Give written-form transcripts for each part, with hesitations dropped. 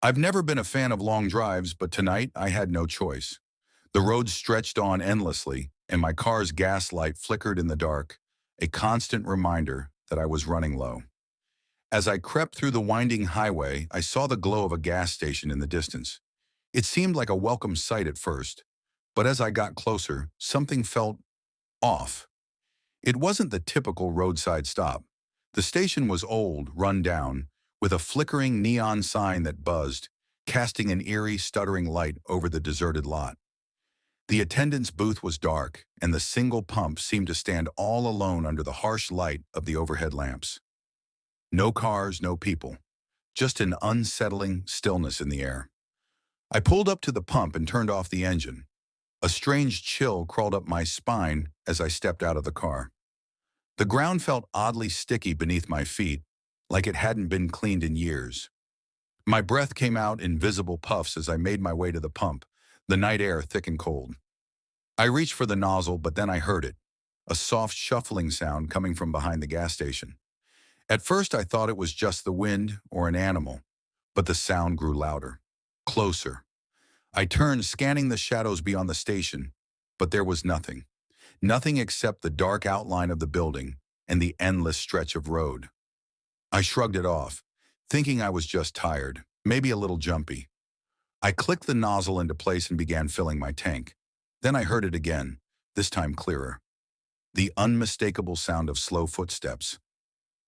I've never been a fan of long drives, but tonight I had no choice. The road stretched on endlessly, and my car's gas light flickered in the dark, a constant reminder that I was running low. As I crept through the winding highway, I saw the glow of a gas station in the distance. It seemed like a welcome sight at first, but as I got closer, something felt off. It wasn't the typical roadside stop. The station was old, run down, with a flickering neon sign that buzzed, casting an eerie, stuttering light over the deserted lot. The attendant's booth was dark, and the single pump seemed to stand all alone under the harsh light of the overhead lamps. No cars, no people, just an unsettling stillness in the air. I pulled up to the pump and turned off the engine. A strange chill crawled up my spine as I stepped out of the car. The ground felt oddly sticky beneath my feet, like it hadn't been cleaned in years. My breath came out in visible puffs as I made my way to the pump, the night air thick and cold. I reached for the nozzle, but then I heard it, a soft shuffling sound coming from behind the gas station. At first I thought it was just the wind or an animal, but the sound grew louder, closer. I turned, scanning the shadows beyond the station, but there was nothing. Nothing except the dark outline of the building and the endless stretch of road. I shrugged it off, thinking I was just tired, maybe a little jumpy. I clicked the nozzle into place and began filling my tank. Then I heard it again, this time clearer. The unmistakable sound of slow footsteps.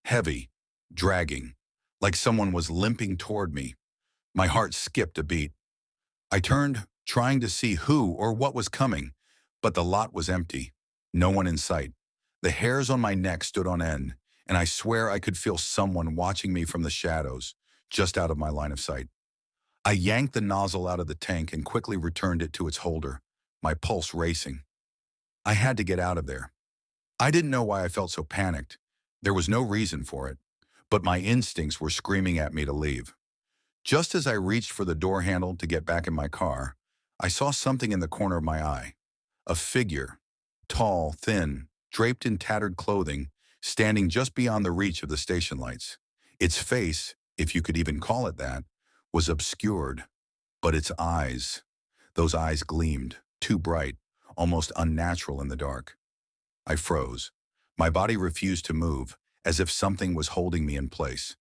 Heavy, dragging, like someone was limping toward me. My heart skipped a beat. I turned, trying to see who or what was coming, but the lot was empty. No one in sight. The hairs on my neck stood on end, and I swear I could feel someone watching me from the shadows, just out of my line of sight. I yanked the nozzle out of the tank and quickly returned it to its holder, my pulse racing. I had to get out of there. I didn't know why I felt so panicked. There was no reason for it, but my instincts were screaming at me to leave. Just as I reached for the door handle to get back in my car, I saw something in the corner of my eye. A figure, tall, thin, draped in tattered clothing, standing just beyond the reach of the station lights. Its face, if you could even call it that, was obscured, but its eyes, those eyes gleamed, too bright, almost unnatural in the dark. I froze. My body refused to move, as if something was holding me in place.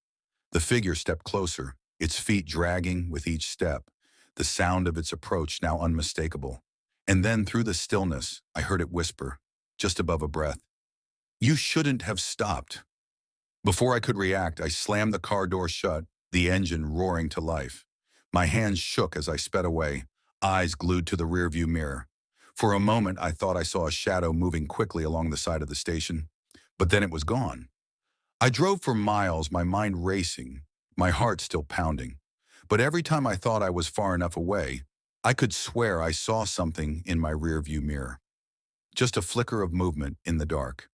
The figure stepped closer, its feet dragging with each step, the sound of its approach now unmistakable. And then through the stillness, I heard it whisper, just above a breath, "You shouldn't have stopped." Before I could react, I slammed the car door shut, the engine roaring to life. My hands shook as I sped away, eyes glued to the rearview mirror. For a moment, I thought I saw a shadow moving quickly along the side of the station, but then it was gone. I drove for miles, my mind racing, my heart still pounding. But every time I thought I was far enough away, I could swear I saw something in my rearview mirror. Just a flicker of movement in the dark.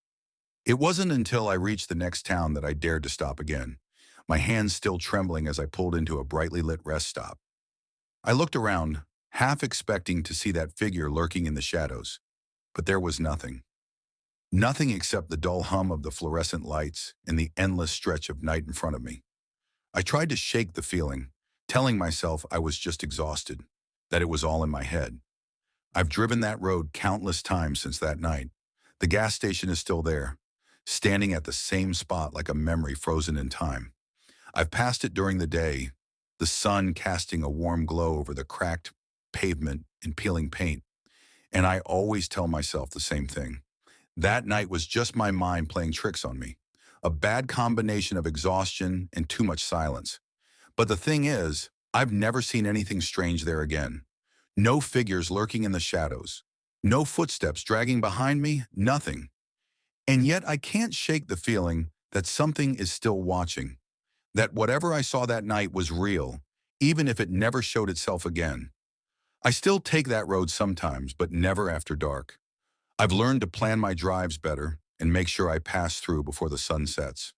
It wasn't until I reached the next town that I dared to stop again, my hands still trembling as I pulled into a brightly lit rest stop. I looked around, half expecting to see that figure lurking in the shadows, but there was nothing. Nothing except the dull hum of the fluorescent lights and the endless stretch of night in front of me. I tried to shake the feeling, telling myself I was just exhausted, that it was all in my head. I've driven that road countless times since that night. The gas station is still there, standing at the same spot like a memory frozen in time. I've passed it during the day, the sun casting a warm glow over the cracked pavement and peeling paint, and I always tell myself the same thing. That night was just my mind playing tricks on me, a bad combination of exhaustion and too much silence. But the thing is, I've never seen anything strange there again. No figures lurking in the shadows, no footsteps dragging behind me, nothing. And yet I can't shake the feeling that something is still watching, that whatever I saw that night was real, even if it never showed itself again. I still take that road sometimes, but never after dark. I've learned to plan my drives better and make sure I pass through before the sun sets.